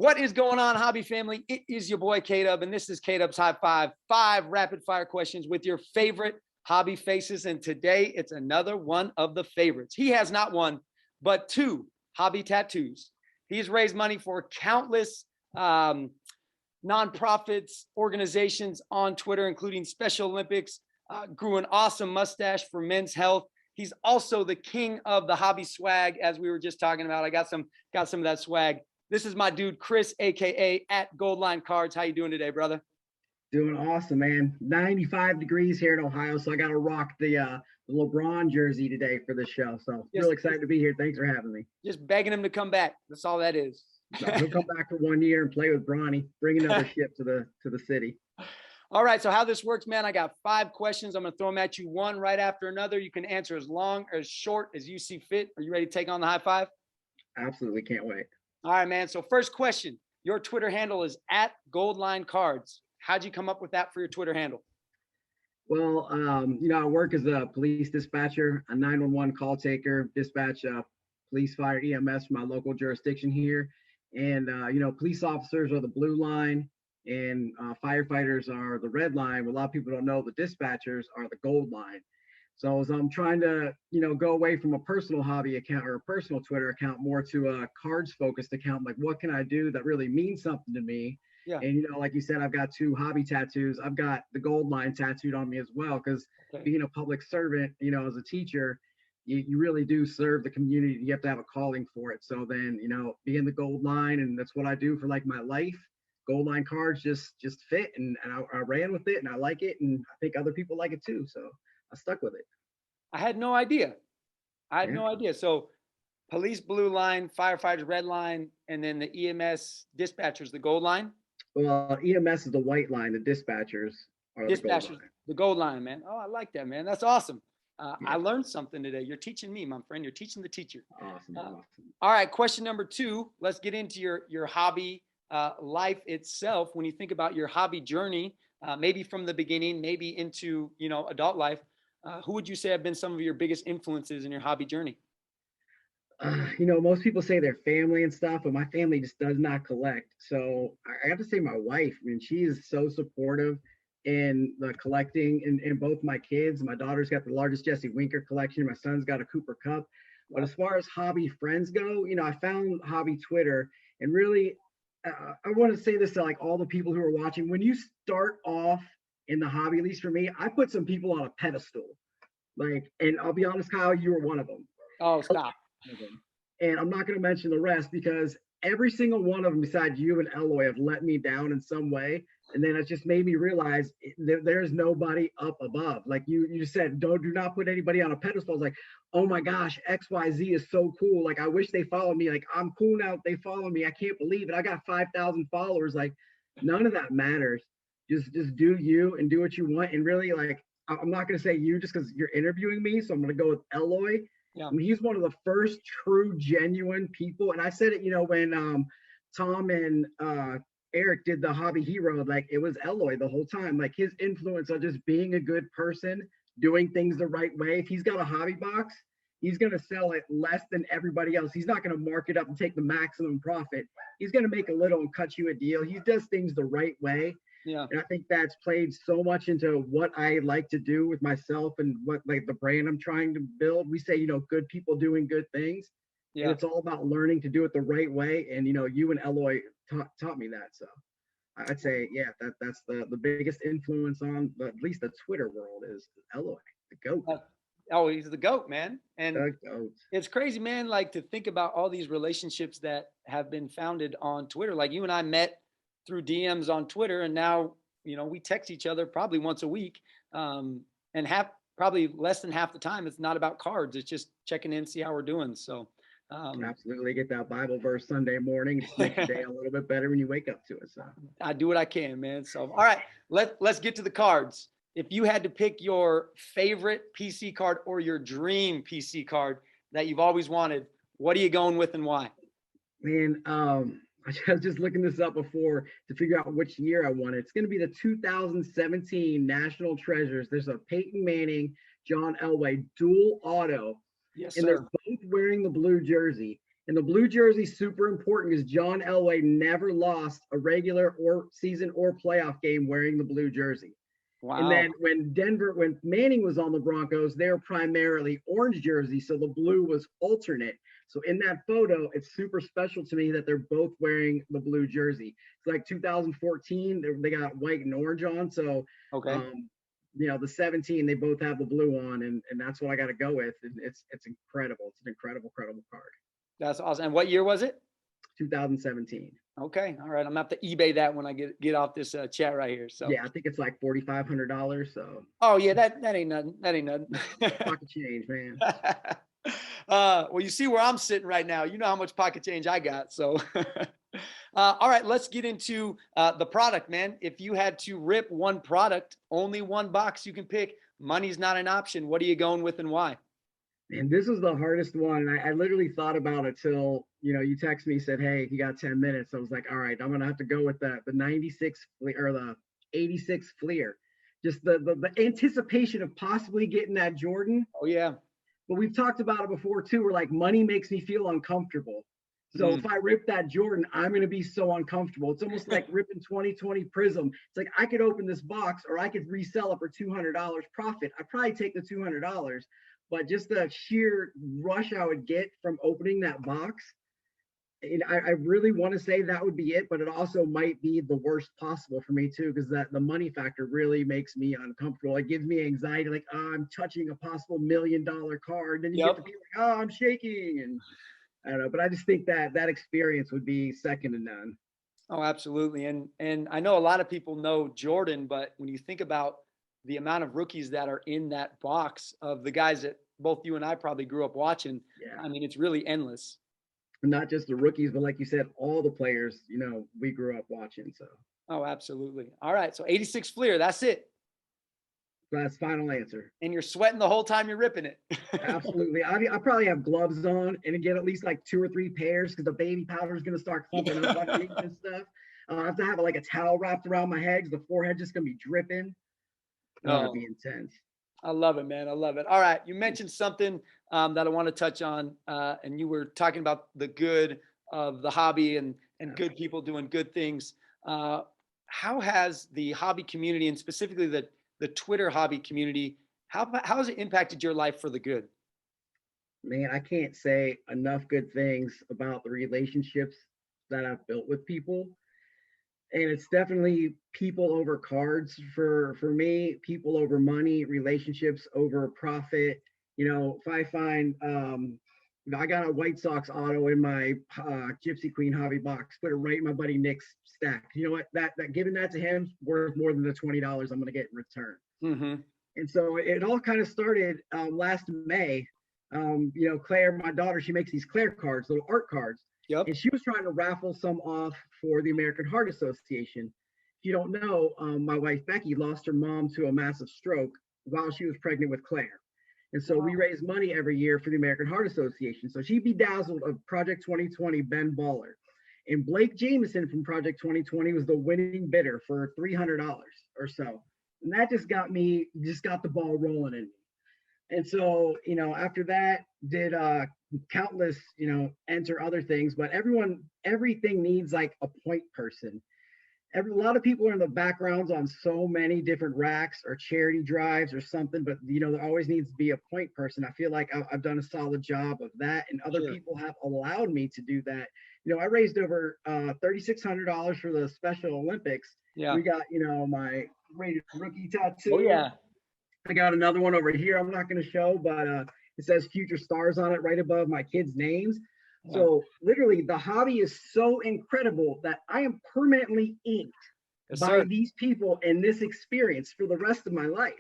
What is going on, hobby family? It is your boy K-Dub, and this is K-Dub's High Five. 5 rapid fire questions with your favorite hobby faces. And today it's another one of the favorites. He has not one, but 2 hobby tattoos. He's raised money for countless nonprofits, organizations on Twitter, including Special Olympics, grew an awesome mustache for men's health. He's also the king of the hobby swag, as we were just talking about. I got some of that swag. This is my dude, Chris, AKA at Goldline Cards. How you doing today, brother? Doing awesome, man. 95 degrees here in Ohio, so I got to rock the LeBron jersey today for this show. So real excited to be here. Thanks for having me. Just begging him to come back. That's all that is. So he'll come back for 1 year and play with Bronny. Bring another ship to the city. All right. So how this works, man? I got 5 questions. I'm gonna throw them at you one right after another. You can answer as long or as short as you see fit. Are you ready to take on the high five? Absolutely, can't wait. All right, man. So first question, your Twitter handle is at Goldline Cards. How'd you come up with that for your Twitter handle? Well, I work as a police dispatcher, a 911 call taker, dispatch police, fire, EMS from my local jurisdiction here. And, police officers are the blue line and firefighters are the red line. But a lot of people don't know the dispatchers are the gold line. So as I'm trying to, go away from a personal hobby account or a personal Twitter account more to a cards focused account, like what can I do that really means something to me? Yeah. And, like you said, I've got 2 hobby tattoos. I've got the gold line tattooed on me as well, because being a public servant, as a teacher, you really do serve the community. You have to have a calling for it. So then, being the gold line, and that's what I do for like my life. Gold line cards just fit, and I ran with it, and I like it, and I think other people like it too. So I stuck with it. I had no idea. No idea. So police blue line, firefighters red line, and then the EMS dispatchers the gold line. Well, EMS is the white line. The dispatchers are the gold line. The gold line, man. Oh, I like that, man. That's awesome. I learned something today. You're teaching me, my friend. You're teaching the teacher. Awesome. All right. Question number 2. Let's get into your hobby life itself. When you think about your hobby journey, maybe from the beginning, maybe into adult life, who would you say have been some of your biggest influences in your hobby journey? Most people say their family and stuff, but my family just does not collect. So I have to say my wife. I mean, she is so supportive in the collecting in both my kids. My daughter's got the largest Jesse Winker collection. My son's got a Cooper Cup. But as far as hobby friends go, I found hobby Twitter, and really, I want to say this to like all the people who are watching. When you start off in the hobby, at least for me, I put some people on a pedestal. And I'll be honest, Kyle, you were one of them. Oh, stop. And I'm not going to mention the rest because every single one of them besides you and Eloy have let me down in some way. And then it just made me realize there's nobody up above. Like you just said, do not put anybody on a pedestal. I was like, oh my gosh, XYZ is so cool. Like, I wish they followed me. Like, I'm cool now. They follow me. I can't believe it. I got 5,000 followers. Like, none of that matters. Just do you and do what you want. And really, like, I'm not going to say you just because you're interviewing me. So I'm going to go with Eloy. Yeah. I mean, he's one of the first true, genuine people. And I said it, when Tom and Eric did the Hobby Hero, like it was Eloy the whole time. Like his influence on just being a good person, doing things the right way. If he's got a hobby box, he's going to sell it less than everybody else. He's not going to mark it up and take the maximum profit. He's going to make a little and cut you a deal. He does things the right way. Yeah. And I think that's played so much into what I like to do with myself and what like the brand I'm trying to build. We say, good people doing good things. Yeah. And it's all about learning to do it the right way. And, you and Eloy taught me that. So I'd say, yeah, that's the biggest influence on at least the Twitter world is Eloy, the GOAT. Oh, he's the GOAT, man. And the GOAT. It's crazy, man, like to think about all these relationships that have been founded on Twitter. Like you and I met through DMs on Twitter, and now, we text each other probably once a week. And probably less than half the time, it's not about cards. It's just checking in, see how we're doing. So absolutely get that Bible verse Sunday morning. Just makes your day a little bit better when you wake up to it. So I do what I can, man. So, all right, let's get to the cards. If you had to pick your favorite PC card or your dream PC card that you've always wanted, what are you going with and why? Man, I was just looking this up before to figure out which year I want it. It's going to be the 2017 National Treasures. There's a Peyton Manning, John Elway dual auto. Yes, and sir. They're both wearing the blue jersey. And the blue jersey is super important because John Elway never lost a regular or season or playoff game wearing the blue jersey. And Wow. then when Manning was on the Broncos, they were primarily orange jersey, so the blue was alternate. So in that photo, it's super special to me that they're both wearing the blue jersey. It's like 2014, they got white and orange on. So, Okay. um, the 17, they both have the blue on, and that's what I got to go with. And it's incredible. It's an incredible, incredible card. That's awesome. And what year was it? 2017. Okay. All right. I'm gonna have to eBay that when I get off this chat right here. So. Yeah, I think it's like $4,500. So Oh yeah, that ain't nothing. That ain't nothing. pocket change, man. Well, you see where I'm sitting right now. You know how much pocket change I got. So, all right, let's get into the product, man. If you had to rip one product, only one box you can pick. Money's not an option. What are you going with and why? And this was the hardest one. I literally thought about it till you text me, said, "Hey, you got 10 minutes." I was like, "All right, I'm gonna have to go with the 96 or the 86 Fleer." Just the anticipation of possibly getting that Jordan. Oh yeah. But we've talked about it before too. Where like money makes me feel uncomfortable. So if Mm. I rip that Jordan, I'm gonna be so uncomfortable. It's almost like ripping 2020 Prism. It's like I could open this box or I could resell it for $200 profit. I'd probably take the $200, but just the sheer rush I would get from opening that box, and I really want to say that would be it, but it also might be the worst possible for me too, because that the money factor really makes me uncomfortable. It gives me anxiety, like, oh, I'm touching a possible $1 million card. Then you get to Yep. be like, oh, I'm shaking, and I don't know. But I just think that experience would be second to none. Oh, absolutely. And I know a lot of people know Jordan, but when you think about the amount of rookies that are in that box of the guys that both you and I probably grew up watching, Yeah, I mean, it's really endless. and not just the rookies, but like you said, all the players. We grew up watching. So Oh, absolutely. All right. So 86 Fleer, that's it. that's final answer. And you're sweating the whole time you're ripping it. Absolutely. I probably have gloves on and get at least like 2 or 3 pairs because the baby powder is going to start clumping up underneath and stuff. I have to have like a towel wrapped around my head because the forehead just going to be dripping. It'd Oh, be intense. I love it, man. I love it. All right. You mentioned something that I want to touch on, and you were talking about the good of the hobby and Yeah. good people doing good things. Uh, how has the hobby community and specifically the Twitter hobby community, how has it impacted your life for the good? Man, I can't say enough good things about the relationships that I've built with people. And it's definitely people over cards for me, people over money, relationships over profit. If I find I got a White Sox auto in my Gypsy Queen hobby box, put it right in my buddy Nick's stack. You know what? That giving that to him worth more than the $20 I'm going to get in return. Mm-hmm. And so it all kind of started last May. Claire, my daughter, she makes these Claire cards, little art cards, Yep. and she was trying to raffle some off for the American Heart Association. If you don't know, my wife Becky lost her mom to a massive stroke while she was pregnant with Claire. And so we Wow. raise money every year for the American Heart Association. So she bedazzled of Project 2020 Ben Baller. And Blake Jameson from Project 2020 was the winning bidder for $300 or so. And that just got the ball rolling in me. And so, after that, did countless, enter other things, but everything needs like a point person. A lot of people are in the backgrounds on so many different racks or charity drives or something, but there always needs to be a point person. I feel like I've done a solid job of that, and other Sure. people have allowed me to do that. I raised over $3,600 for the Special Olympics. Yeah. We got my rated rookie Oh tattoo. yeah. I got another one over here I'm not going to show, but it says future stars on it right above my kids' names. Yeah. So literally, the hobby is so incredible that I am permanently inked Yes, by sir. these people and this experience for the rest of my life.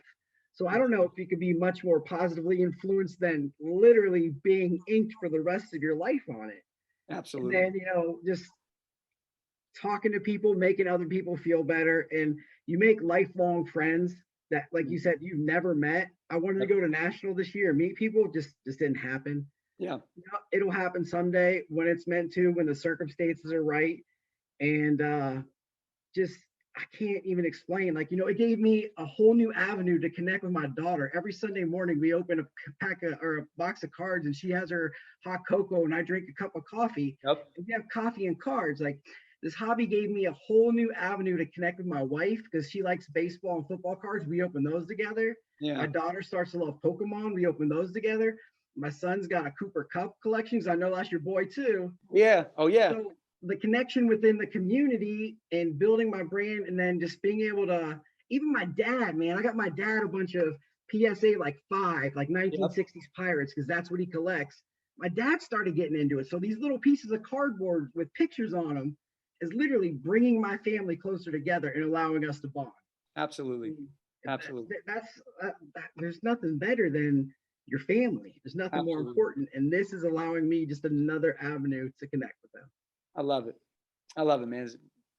So I don't know if you could be much more positively influenced than literally being inked for the rest of your life on it. And Absolutely. then, just talking to people, making other people feel better, and you make lifelong friends that, like you Mm. said, you've never met. I wanted to Yep. go to national this year, meet people, just didn't happen. Yeah. It'll happen someday when it's meant to, when the circumstances are right, and just I can't even explain. Like, it gave me a whole new avenue to connect with my daughter. Every Sunday morning, we open a pack of, or a box of cards, and she has her hot cocoa, and I drink a cup of coffee. Yep. And we have coffee and cards. Like, this hobby gave me a whole new avenue to connect with my wife because she likes baseball and football cards. We open those together. Yeah. My daughter starts to love Pokemon. We open those together. My son's got a Cooper Cup collection. I know that's your boy too. Yeah. Oh yeah. So the connection within the community and building my brand, and then just being able to, even my dad, man, I got my dad a bunch of PSA like 1960s Pirates, because that's what he collects. My dad started getting into it. So these little pieces of cardboard with pictures on them is literally bringing my family closer together and allowing us to bond. Absolutely. Absolutely. There's nothing better than your family. There's nothing more important. And this is allowing me just another avenue to connect with them. I love it. I love it, man.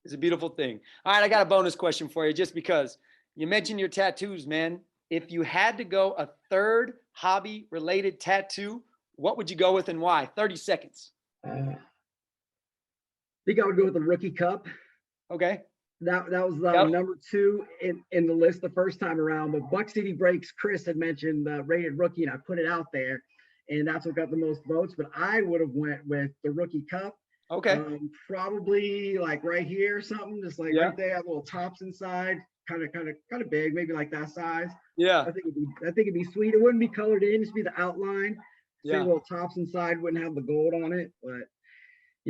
It's a beautiful thing. All right, I got a bonus question for you, just because you mentioned your tattoos, man. If you had to go a third hobby-related tattoo, what would you go with and why? 30 seconds. I think I would go with the Rookie Cup. Okay. That was number 2 in the list the first time around. But Buck City Breaks, Chris had mentioned rated rookie, and I put it out there, and that's what got the most votes. But I would have went with the Rookie Cup. Okay. Probably like right here, something just like right there, little tops inside, kind of big, maybe like that size. Yeah. I think it'd be sweet. It wouldn't be colored in, just be the outline. Yeah. Little tops inside, wouldn't have the gold on it, but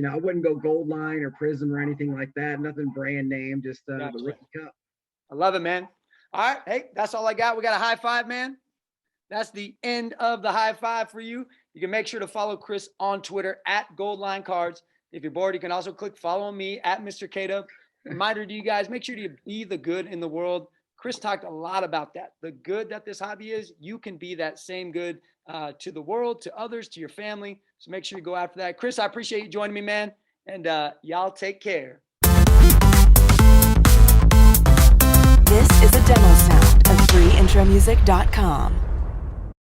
I wouldn't go Gold Line or Prism or anything like that. Nothing brand name, just the Rookie Cup. I love it, man. All right. Hey, that's all I got. We got a high five, man. That's the end of the high five for you. You can make sure to follow Chris on Twitter at Gold Line Cards. If you're bored, you can also click follow me at Mr. K-Dub. Reminder to you guys, make sure to be the good in the world. Chris talked a lot about that. The good that this hobby is, you can be that same good to the world, to others, to your family. So make sure you go after that. Chris, I appreciate you joining me, man. And y'all take care. This is a demo sound of freeintromusic.com.